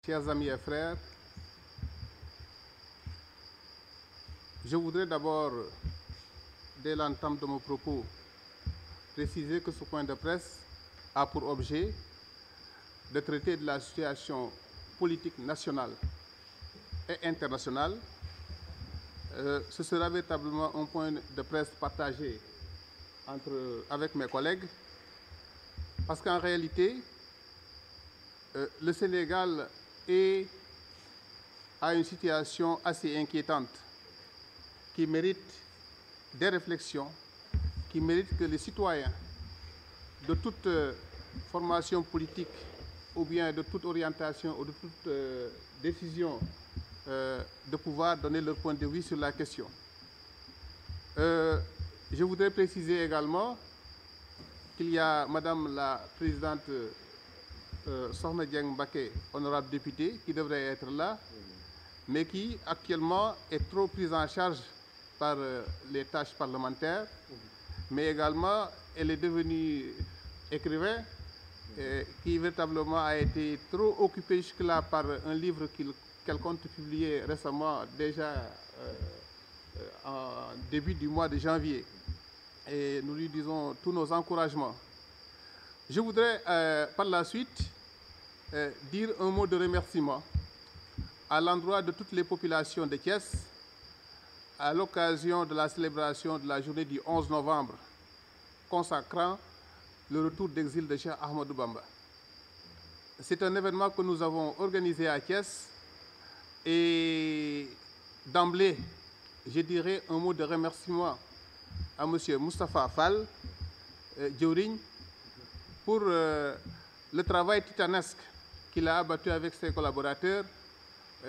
Chers amis et frères, je voudrais d'abord, dès l'entame de mon propos, préciser que ce point de presse a pour objet de traiter de la situation politique nationale et internationale. Ce sera véritablement un point de presse partagé avec mes collègues, parce qu'en réalité, le Sénégal a une situation assez inquiétante qui mérite des réflexions, qui mérite que les citoyens de toute formation politique ou bien de toute orientation ou de toute décision de pouvoir donner leur point de vue sur la question. Je voudrais préciser également qu'il y a Madame la Présidente Sokhna Dieng Mbacké, honorable députée, qui devrait être là, mais qui actuellement est trop prise en charge par les tâches parlementaires, mais également elle est devenue écrivain, qui véritablement a été trop occupée jusque-là par un livre qu'elle compte publier récemment, déjà en début du mois de janvier. Et nous lui disons tous nos encouragements. Je voudrais par la suite dire un mot de remerciement à l'endroit de toutes les populations de Thiès à l'occasion de la célébration de la journée du 11 novembre consacrant le retour d'exil de Cheikh Ahmadou Bamba. C'est un événement que nous avons organisé à Thiès et d'emblée, je dirais un mot de remerciement à M. Moustapha Fall, Diorigne, pour le travail titanesque qu'il a abattu avec ses collaborateurs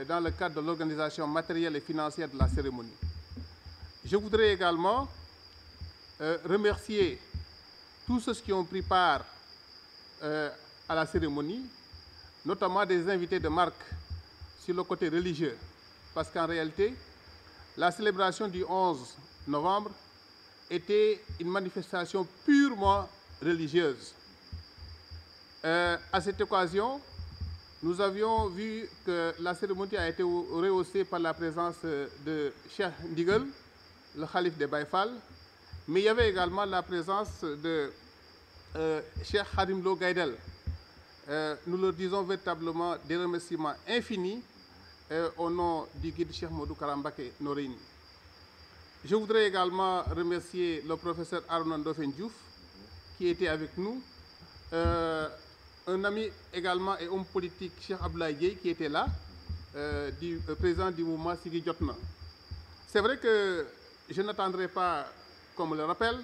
dans le cadre de l'organisation matérielle et financière de la cérémonie. Je voudrais également remercier tous ceux qui ont pris part à la cérémonie, notamment des invités de marque sur le côté religieux, parce qu'en réalité, la célébration du 11 novembre était une manifestation purement religieuse. À cette occasion, nous avions vu que la cérémonie a été rehaussée par la présence de Cheikh Ndigal, le Khalif de Baye Fall, mais il y avait également la présence de Cheikh Khadim Lo Gaïdel. Nous leur disons véritablement des remerciements infinis au nom du guide Cheikh Modou Kara Mbacké Noreyni. Je voudrais également remercier le professeur Arona Ndofène Diouf qui était avec nous, un ami également et homme politique, Cheikh Abdoulaye Dièye, qui était là, président du mouvement Siggi Jotna. C'est vrai que je n'attendrai pas qu'on me le rappelle.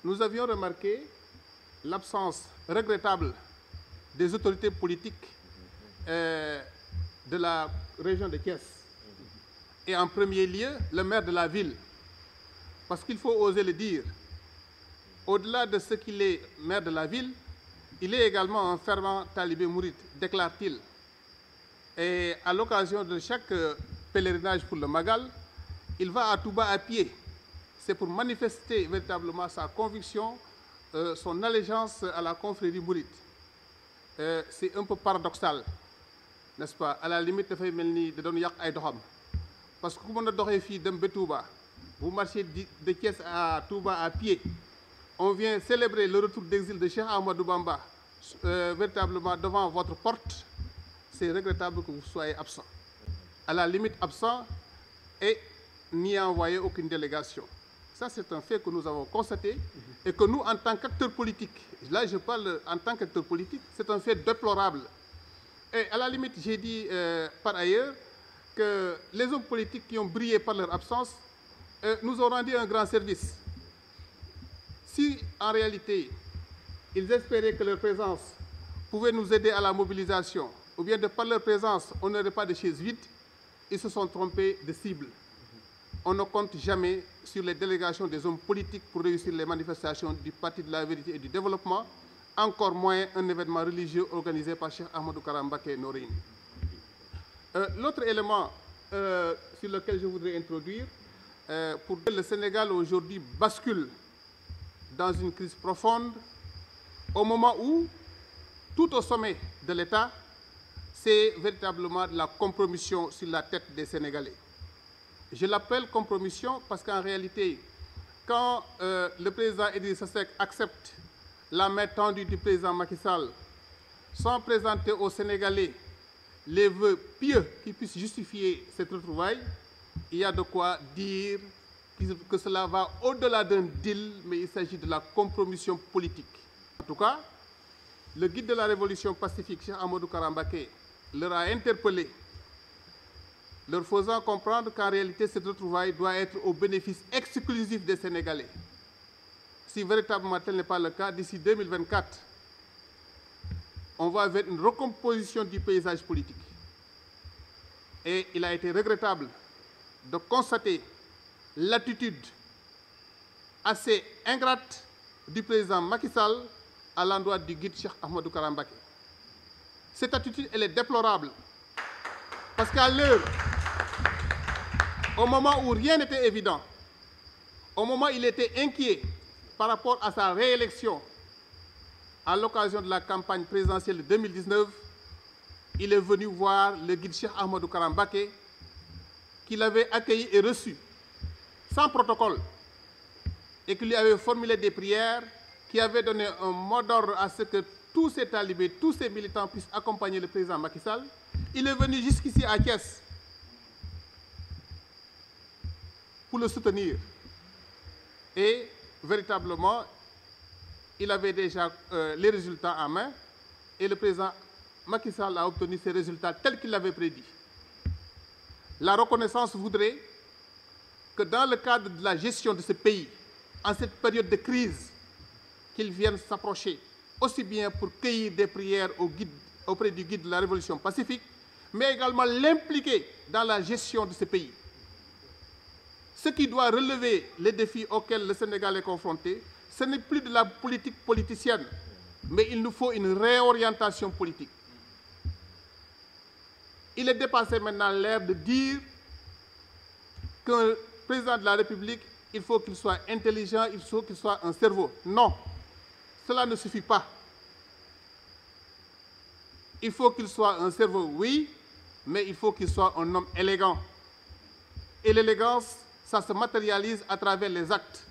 Nous avions remarqué l'absence regrettable des autorités politiques de la région de Thiès. Et en premier lieu, le maire de la ville. Parce qu'il faut oser le dire, au-delà de ce qu'il est maire de la ville, il est également un fervent talibé mouride, déclare-t-il. Et à l'occasion de chaque pèlerinage pour le Magal, il va à Touba à pied. C'est pour manifester véritablement sa conviction, son allégeance à la confrérie mouride. C'est un peu paradoxal, n'est-ce pas? À la limite, dafay mel ni da doon yàq ay doxam. Parce que ku mën a doxee fii dem ba Touba, vous marchez de Thiès à Touba à pied. On vient célébrer le retour d'exil de Cheikh Ahmadou Bamba véritablement devant votre porte. C'est regrettable que vous soyez absent. À la limite absent et n'y envoyé aucune délégation. Ça, c'est un fait que nous avons constaté et que nous, en tant qu'acteurs politiques, là je parle en tant qu'acteurs politiques, c'est un fait déplorable. Et à la limite, j'ai dit par ailleurs que les hommes politiques qui ont brillé par leur absence nous ont rendu un grand service. Si, en réalité, ils espéraient que leur présence pouvait nous aider à la mobilisation, ou bien de par leur présence, on n'aurait pas de chaises vides, ils se sont trompés de cible. On ne compte jamais sur les délégations des hommes politiques pour réussir les manifestations du Parti de la Vérité et du Développement, encore moins un événement religieux organisé par Cheikh Ahmadou Kara Mbacké Noreyni. L'autre élément sur lequel je voudrais introduire, pour que le Sénégal aujourd'hui bascule dans une crise profonde, au moment où, tout au sommet de l'État, c'est véritablement de la compromission sur la tête des Sénégalais. Je l'appelle compromission parce qu'en réalité, quand le président Idrissa Seck accepte la main tendue du président Macky Sall sans présenter aux Sénégalais les vœux pieux qui puissent justifier cette retrouvaille, il y a de quoi dire que cela va au-delà d'un deal, mais il s'agit de la compromission politique. En tout cas, le guide de la révolution pacifique, Cheikh Ahmadou Kara Mbacké, leur a interpellé, leur faisant comprendre qu'en réalité, cette retrouvaille doit être au bénéfice exclusif des Sénégalais. Si véritablement tel n'est pas le cas, d'ici 2024, on va vers une recomposition du paysage politique. Et il a été regrettable de constater l'attitude assez ingrate du président Macky Sall à l'endroit du guide Cheikh Ahmadou Kara Mbacké. Cette attitude, elle est déplorable. Parce qu'à l'heure, au moment où rien n'était évident, au moment où il était inquiet par rapport à sa réélection à l'occasion de la campagne présidentielle de 2019, il est venu voir le guide Cheikh Ahmadou Kara Mbacké, qu'il avait accueilli et reçu sans protocole, et qui lui avait formulé des prières, qui avait donné un mot d'ordre à ce que tous ces talibés, tous ces militants puissent accompagner le président Macky Sall. Il est venu jusqu'ici à Thiès pour le soutenir. Et véritablement, il avait déjà les résultats en main, et le président Macky Sall a obtenu ces résultats tels qu'il l'avait prédit. La reconnaissance voudrait que dans le cadre de la gestion de ce pays, en cette période de crise, qu'ils viennent s'approcher, aussi bien pour cueillir des prières auprès du guide de la révolution pacifique, mais également l'impliquer dans la gestion de ce pays. Ce qui doit relever les défis auxquels le Sénégal est confronté, ce n'est plus de la politique politicienne, mais il nous faut une réorientation politique. Il est dépassé maintenant l'ère de dire qu'un président de la République, il faut qu'il soit intelligent, il faut qu'il soit un cerveau. Non, cela ne suffit pas. Il faut qu'il soit un cerveau, oui, mais il faut qu'il soit un homme élégant. Et l'élégance, ça se matérialise à travers les actes.